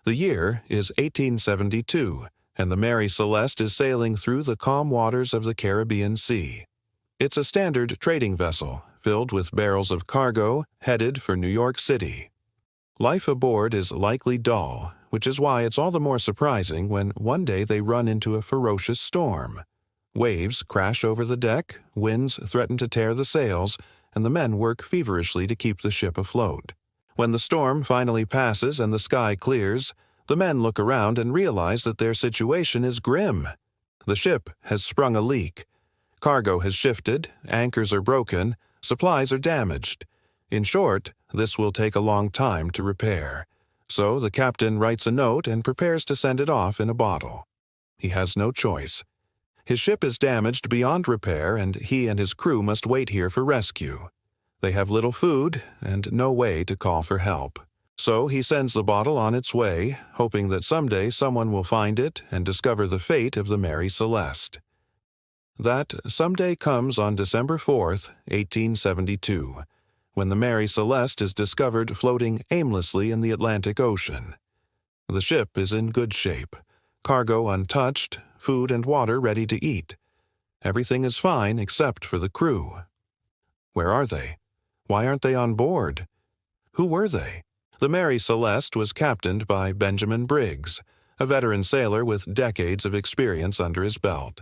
The year is 1872, and the Mary Celeste is sailing through the calm waters of the Caribbean Sea. It's a standard trading vessel, filled with barrels of cargo, headed for New York City. Life aboard is likely dull, which is why it's all the more surprising when one day they run into a ferocious storm. Waves crash over the deck, winds threaten to tear the sails, and the men work feverishly to keep the ship afloat. When the storm finally passes and the sky clears, the men look around and realize that their situation is grim. The ship has sprung a leak. Cargo has shifted, anchors are broken, supplies are damaged. In short, this will take a long time to repair. So the captain writes a note and prepares to send it off in a bottle. He has no choice. His ship is damaged beyond repair, and he and his crew must wait here for rescue. They have little food and no way to call for help. So he sends the bottle on its way, hoping that someday someone will find it and discover the fate of the Mary Celeste. That someday comes on December 4th, 1872, when the Mary Celeste is discovered floating aimlessly in the Atlantic Ocean. The ship is in good shape, cargo untouched, food and water ready to eat. Everything is fine except for the crew. Where are they? Why aren't they on board? Who were they? The Mary Celeste was captained by Benjamin Briggs, a veteran sailor with decades of experience under his belt.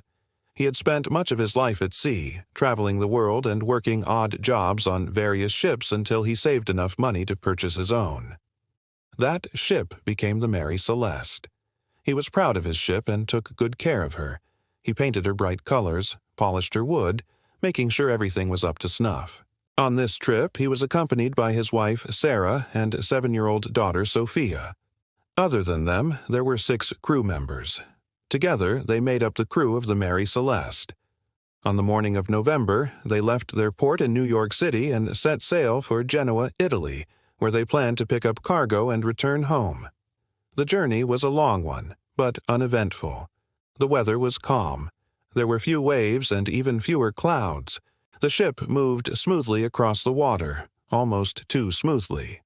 He had spent much of his life at sea, traveling the world and working odd jobs on various ships until he saved enough money to purchase his own. That ship became the Mary Celeste. He was proud of his ship and took good care of her. He painted her bright colors, polished her wood, making sure everything was up to snuff. On this trip, he was accompanied by his wife, Sarah, and 7-year-old daughter, Sophia. Other than them, there were 6 crew members. Together, they made up the crew of the Mary Celeste. On the morning of November, they left their port in New York City and set sail for Genoa, Italy, where they planned to pick up cargo and return home. The journey was a long one, but uneventful. The weather was calm. There were few waves and even fewer clouds. The ship moved smoothly across the water, almost too smoothly.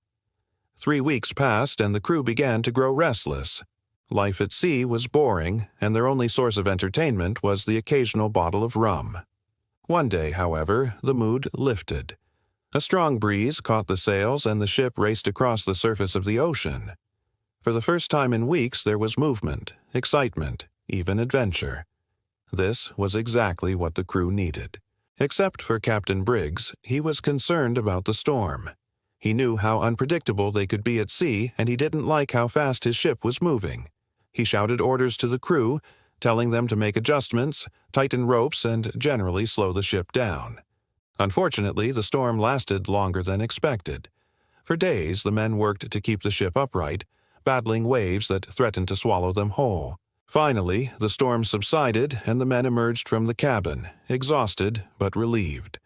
3 weeks passed and the crew began to grow restless. Life at sea was boring, and their only source of entertainment was the occasional bottle of rum. One day, however, the mood lifted. A strong breeze caught the sails and the ship raced across the surface of the ocean. For the first time in weeks there was movement, excitement, even adventure. This was exactly what the crew needed. Except for Captain Briggs, he was concerned about the storm. He knew how unpredictable they could be at sea, and he didn't like how fast his ship was moving. He shouted orders to the crew, telling them to make adjustments, tighten ropes, and generally slow the ship down. Unfortunately, the storm lasted longer than expected. For days, the men worked to keep the ship upright, battling waves that threatened to swallow them whole. Finally, the storm subsided and the men emerged from the cabin, exhausted but relieved.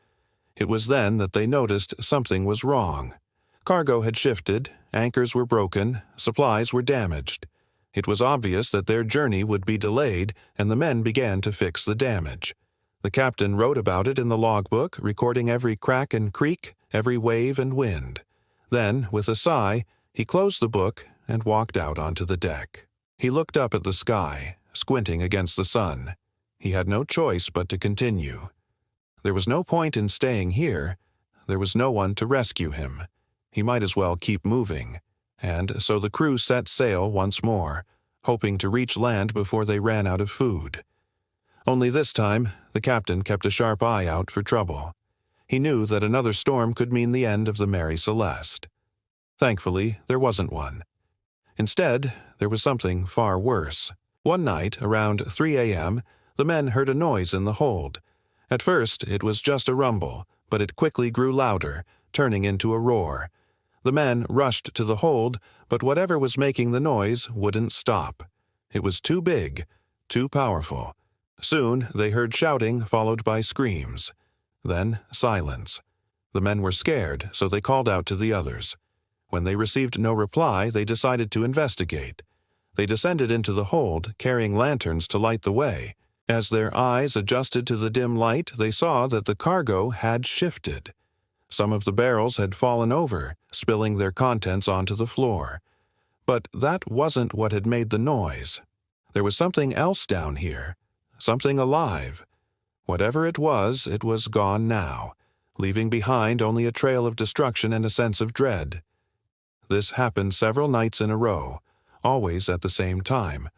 It was then that they noticed something was wrong. Cargo had shifted, anchors were broken, supplies were damaged. It was obvious that their journey would be delayed, and the men began to fix the damage. The captain wrote about it in the logbook, recording every crack and creak, every wave and wind. Then, with a sigh, he closed the book and walked out onto the deck. He looked up at the sky, squinting against the sun. He had no choice but to continue. There was no point in staying here. There was no one to rescue him. He might as well keep moving. And so the crew set sail once more, hoping to reach land before they ran out of food. Only this time, the captain kept a sharp eye out for trouble. He knew that another storm could mean the end of the Mary Celeste. Thankfully, there wasn't one. Instead, there was something far worse. One night, around 3 a.m., the men heard a noise in the hold. At first, it was just a rumble, but it quickly grew louder, turning into a roar. The men rushed to the hold, but whatever was making the noise wouldn't stop. It was too big, too powerful. Soon, they heard shouting followed by screams. Then, silence. The men were scared, so they called out to the others. When they received no reply, they decided to investigate. They descended into the hold, carrying lanterns to light the way. As their eyes adjusted to the dim light, they saw that the cargo had shifted. Some of the barrels had fallen over, spilling their contents onto the floor. But that wasn't what had made the noise. There was something else down here, something alive. Whatever it was gone now, leaving behind only a trail of destruction and a sense of dread. This happened several nights in a row, always at the same time,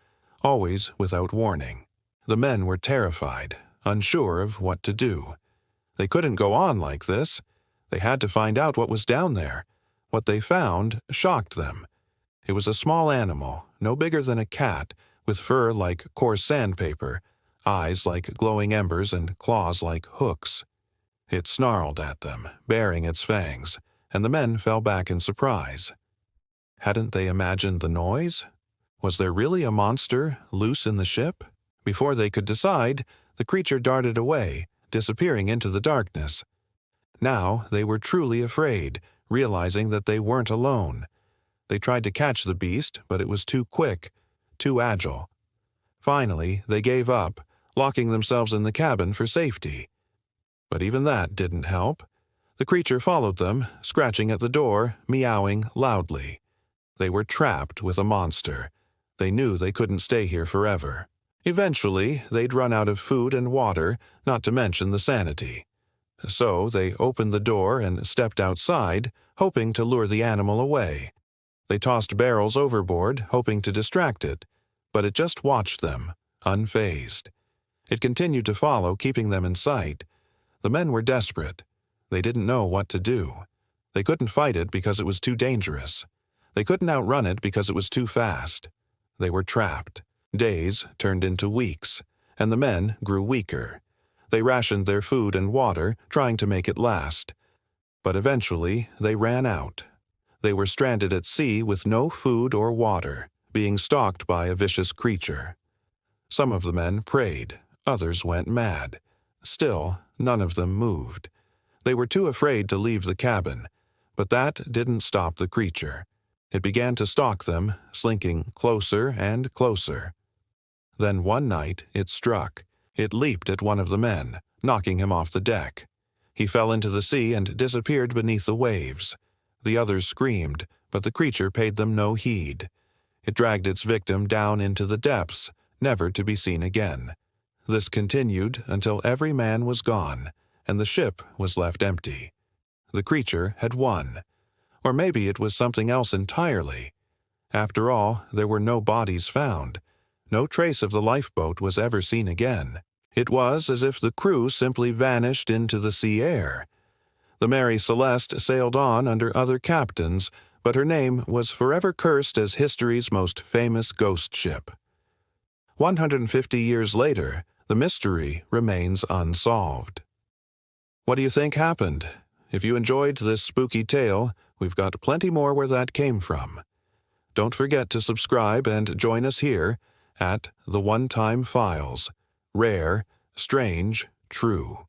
always without warning. The men were terrified, unsure of what to do. They couldn't go on like this. They had to find out what was down there. What they found shocked them. It was a small animal, no bigger than a cat, with fur like coarse sandpaper, eyes like glowing embers, and claws like hooks. It snarled at them, baring its fangs, and the men fell back in surprise. Hadn't they imagined the noise? Was there really a monster loose in the ship? Before they could decide, the creature darted away, disappearing into the darkness. Now they were truly afraid, realizing that they weren't alone. They tried to catch the beast, but it was too quick, too agile. Finally, they gave up, locking themselves in the cabin for safety. But even that didn't help. The creature followed them, scratching at the door, meowing loudly. They were trapped with a monster. They knew they couldn't stay here forever. Eventually, they'd run out of food and water, not to mention the sanity. So they opened the door and stepped outside, hoping to lure the animal away. They tossed barrels overboard, hoping to distract it, but it just watched them, unfazed. It continued to follow, keeping them in sight. The men were desperate. They didn't know what to do. They couldn't fight it because it was too dangerous. They couldn't outrun it because it was too fast. They were trapped. Days turned into weeks, and the men grew weaker. They rationed their food and water, trying to make it last. But eventually, they ran out. They were stranded at sea with no food or water, being stalked by a vicious creature. Some of the men prayed, others went mad. Still, none of them moved. They were too afraid to leave the cabin, but that didn't stop the creature. It began to stalk them, slinking closer and closer. Then one night it struck. It leaped at one of the men, knocking him off the deck. He fell into the sea and disappeared beneath the waves. The others screamed, but the creature paid them no heed. It dragged its victim down into the depths, never to be seen again. This continued until every man was gone, and the ship was left empty. The creature had won. Or maybe it was something else entirely. After all, there were no bodies found. No trace of the lifeboat was ever seen again. It was as if the crew simply vanished into the sea air. The Mary Celeste sailed on under other captains, but her name was forever cursed as history's most famous ghost ship. 150 years later, the mystery remains unsolved. What do you think happened? If you enjoyed this spooky tale, we've got plenty more where that came from. Don't forget to subscribe and join us here at The One Time Files. Rare, strange, true.